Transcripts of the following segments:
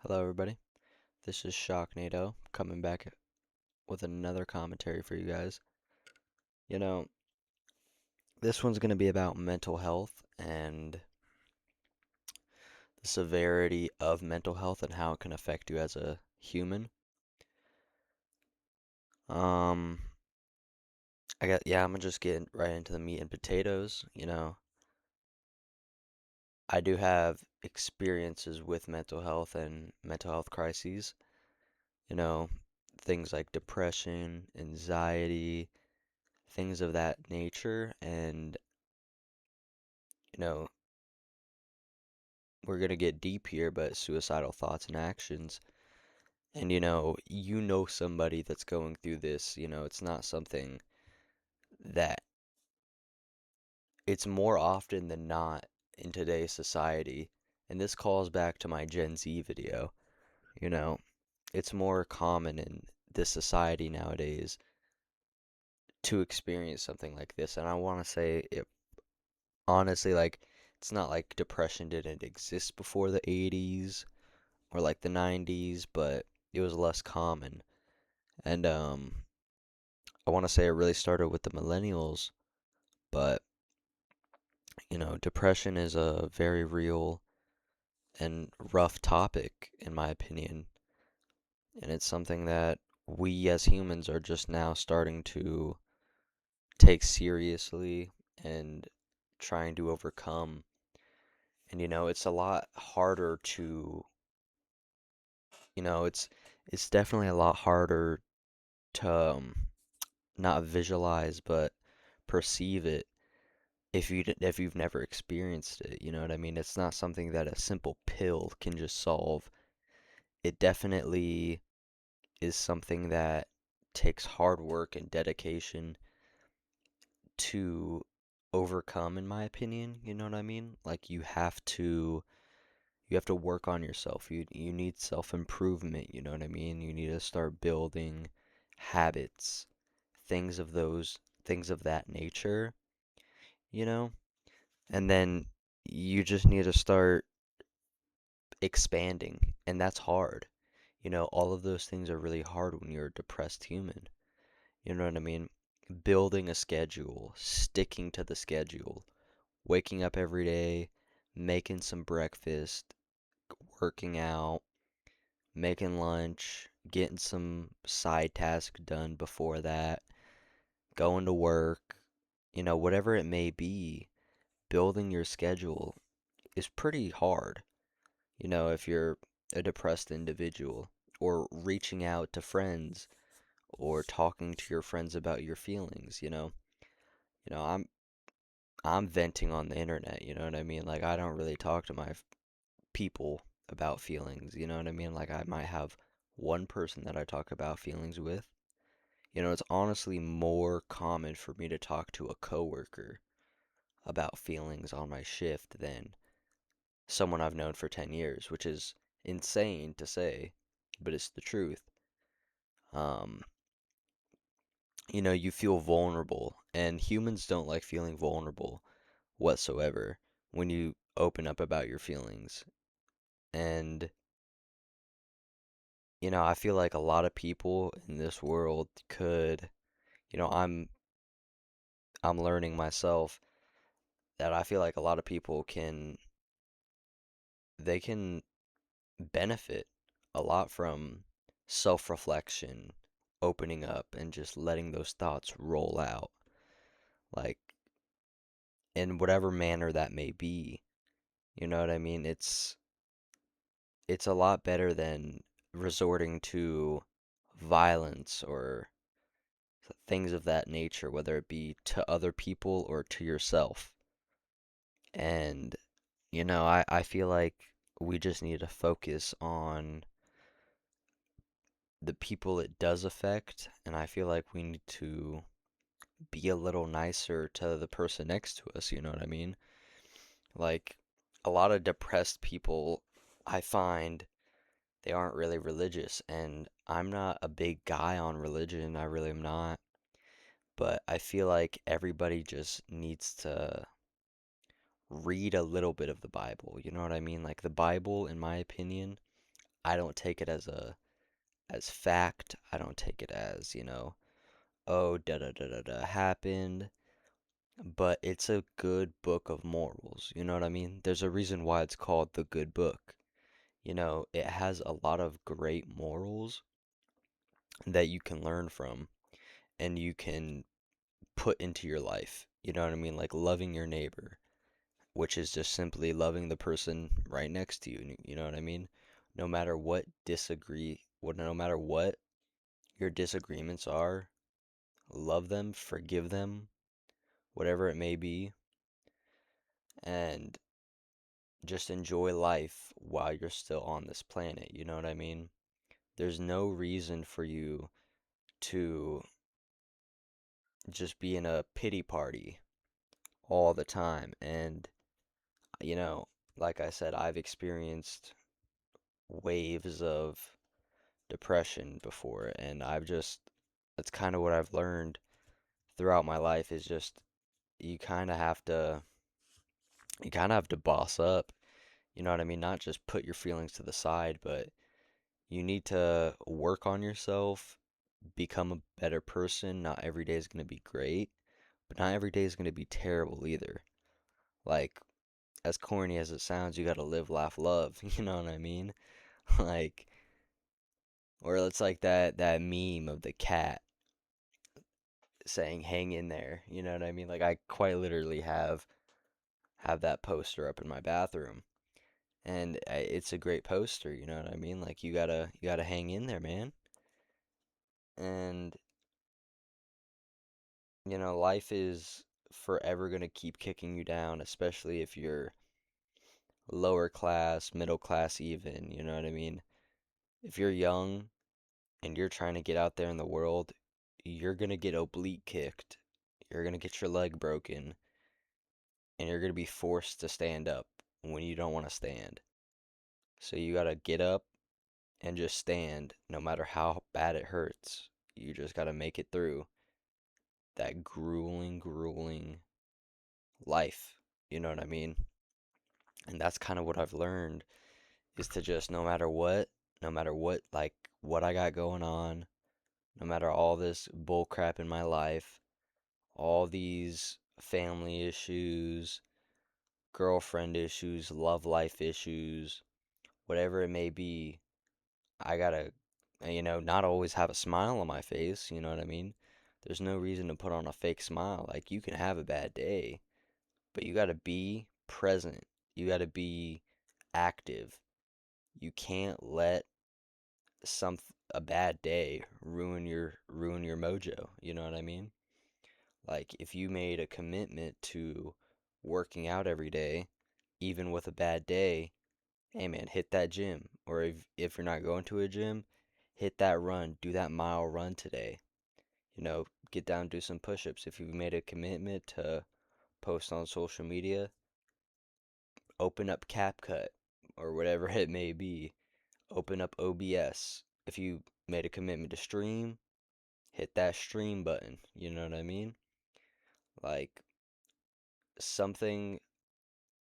Hello, everybody. This is Shocknado coming back with another commentary for you guys. You know, this one's going to be about mental health and the severity of mental health and how it can affect you as a human. Um, I'm gonna just get right into the meat and potatoes. I do have experiences with mental health and mental health crises. You know, things like depression, anxiety, things of that nature, and you know, we're gonna get deep here, but suicidal thoughts and actions. And somebody that's going through this, it's not something that it's more often than not in today's society. And this calls back to my Gen Z video, you know, it's more common in this society nowadays to experience something like this. And I want to say it honestly, like, it's not like depression didn't exist before the 80s or like the 90s, but it was less common. And I want to say it really started with the millennials, but depression is a very real and rough topic in my opinion, and it's something that we as humans are just now starting to take seriously and trying to overcome. And it's a lot harder to, it's definitely a lot harder to not visualize but perceive it if you've never experienced it, you know what I mean? It's not something that a simple pill can just solve. It definitely is something that takes hard work and dedication to overcome, in my opinion, you know what I mean? Like you have to work on yourself. You need self-improvement, you know what I mean? You need to start building habits, things of that nature, you know? And then you just need to start expanding, and that's hard. All of those things are really hard when you're a depressed human. You know what I mean? Building a schedule, sticking to the schedule, waking up every day, making some breakfast, working out, making lunch, getting some side task done before that, going to work, whatever it may be, building your schedule is pretty hard. If you're a depressed individual, or reaching out to friends, or talking to your friends about your feelings, You know, I'm venting on the internet, you know what I mean? Like I don't really talk to my people about feelings, you know what I mean? Like I might have one person that I talk about feelings with. It's honestly more common for me to talk to a coworker about feelings on my shift than someone I've known for 10 years, which is insane to say, but it's the truth. Um, you feel vulnerable, and humans don't like feeling vulnerable whatsoever when you open up about your feelings. And, I feel like a lot of people in this world could, you know, I'm learning myself that I feel like a lot of people they can benefit a lot from self-reflection, opening up and just letting those thoughts roll out, like in whatever manner that may be. You know what I mean? It's a lot better than resorting to violence or things of that nature, whether it be to other people or to yourself. And, I feel like we just need to focus on the people it does affect, and I feel like we need to be a little nicer to the person next to us, you know what I mean? Like, a lot of depressed people, I find they aren't really religious, and I'm not a big guy on religion, I really am not. But I feel like everybody just needs to read a little bit of the Bible. You know what I mean? Like the Bible, in my opinion, I don't take it as fact. I don't take it as, oh, da da da da da happened. But it's a good book of morals. You know what I mean? There's a reason why it's called the good book. It has a lot of great morals that you can learn from and you can put into your life. You know what I mean? Like loving your neighbor, which is just simply loving the person right next to you. You know what I mean? No matter what your disagreements are, love them, forgive them, whatever it may be, and just enjoy life while you're still on this planet. You know what I mean? There's no reason for you to just be in a pity party all the time. And, you know, like I said, I've experienced waves of depression before, and that's kind of what I've learned throughout my life is just you kind of have to, you kind of have to boss up. You know what I mean? Not just put your feelings to the side, but you need to work on yourself, become a better person. Not every day is going to be great, but not every day is going to be terrible either. Like, as corny as it sounds, you got to live, laugh, love. You know what I mean? Like, or it's like that meme of the cat saying "hang in there." You know what I mean? Like, I quite literally have that poster up in my bathroom, and it's a great poster. You know what I mean? Like, you gotta hang in there, man. And life is forever gonna keep kicking you down, especially if you're lower class, middle class, even. You know what I mean? If you're young and you're trying to get out there in the world, you're gonna get oblique kicked. You're gonna get your leg broken, and you're gonna be forced to stand up when you don't want to stand. So you gotta get up and just stand, no matter how bad it hurts. You just gotta make it through that grueling, grueling life. You know what I mean? And that's kind of what I've learned is to just no matter what, like what I got going on, no matter all this bull crap in my life, all these family issues, girlfriend issues, love life issues, whatever it may be, I gotta, not always have a smile on my face, you know what I mean? There's no reason to put on a fake smile. Like, you can have a bad day, but you gotta be present. You gotta be active. You can't let some a bad day ruin your mojo, you know what I mean? Like, if you made a commitment to working out every day, even with a bad day, hey man, hit that gym. Or if you're not going to a gym, hit that run, do that mile run today. Get down, do some push-ups. If you've made a commitment to post on social media, open up CapCut or whatever it may be. Open up OBS. If you made a commitment to stream, hit that stream button. You know what I mean? Like, something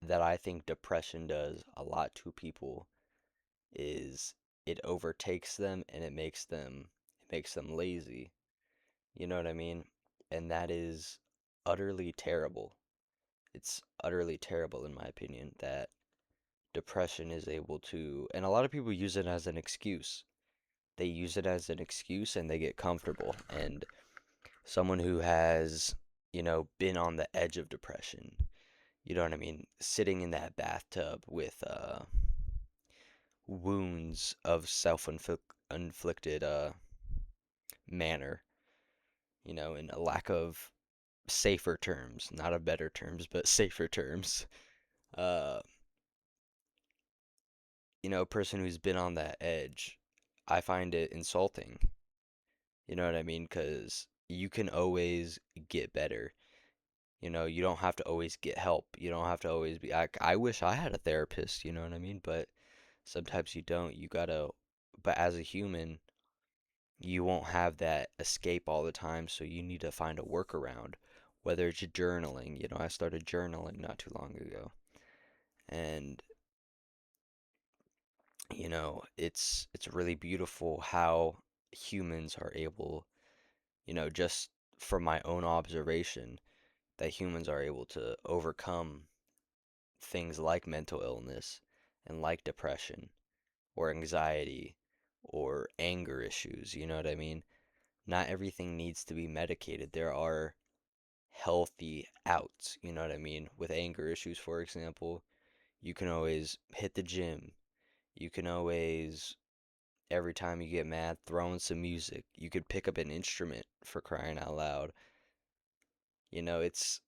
that I think depression does a lot to people is it overtakes them and it makes them lazy. You know what I mean? And that is utterly terrible. It's utterly terrible in my opinion that depression is able to, and a lot of people use it as an excuse. They use it as an excuse and they get comfortable. And someone who has, been on the edge of depression, you know what I mean, sitting in that bathtub with wounds of self-inflicted manner, in a lack of safer terms, not of better terms, but safer terms. Uh, a person who's been on that edge, I find it insulting. You know what I mean? Because you can always get better. You don't have to always get help. You don't have to always be. I wish I had a therapist, you know what I mean? But sometimes you don't. But as a human, you won't have that escape all the time, so you need to find a workaround. Whether it's journaling, I started journaling not too long ago. And It's really beautiful how humans are able, just from my own observation, that humans are able to overcome things like mental illness and like depression or anxiety or anger issues, you know what I mean? Not everything needs to be medicated. There are healthy outs, you know what I mean? With anger issues, for example, you can always hit the gym. You can always, every time you get mad, throw in some music. You could pick up an instrument for crying out loud. It's,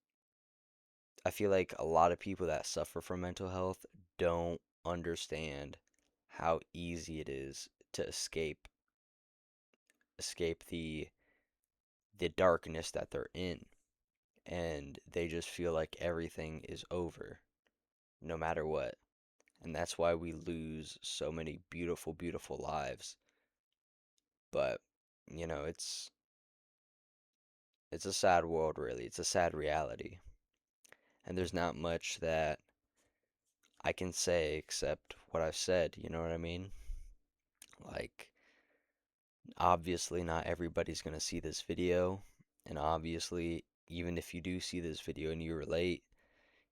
I feel like a lot of people that suffer from mental health don't understand how easy it is to escape the darkness that they're in, and they just feel like everything is over no matter what. And that's why we lose so many beautiful, beautiful lives. But, you know, it's a sad world really. It's a sad reality. And there's not much that I can say except what I've said, you know what I mean? Like, obviously not everybody's going to see this video, and obviously even if you do see this video and you relate,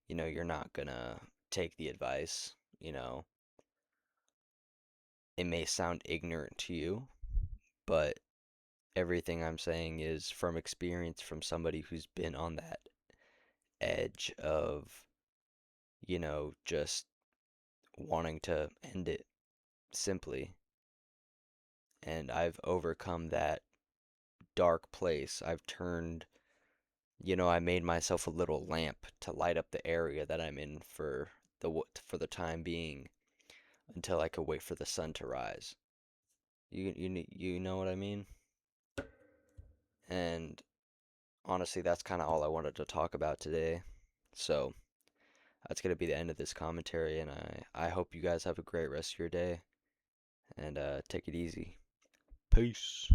you're not going to take the advice, you know. It may sound ignorant to you, but everything I'm saying is from experience from somebody who's been on that edge of, just wanting to end it simply. And I've overcome that dark place. I made myself a little lamp to light up the area that I'm in for the time being until I could wait for the sun to rise. You know what I mean? And honestly, that's kind of all I wanted to talk about today. So, that's going to be the end of this commentary, and I hope you guys have a great rest of your day, and take it easy. Peace.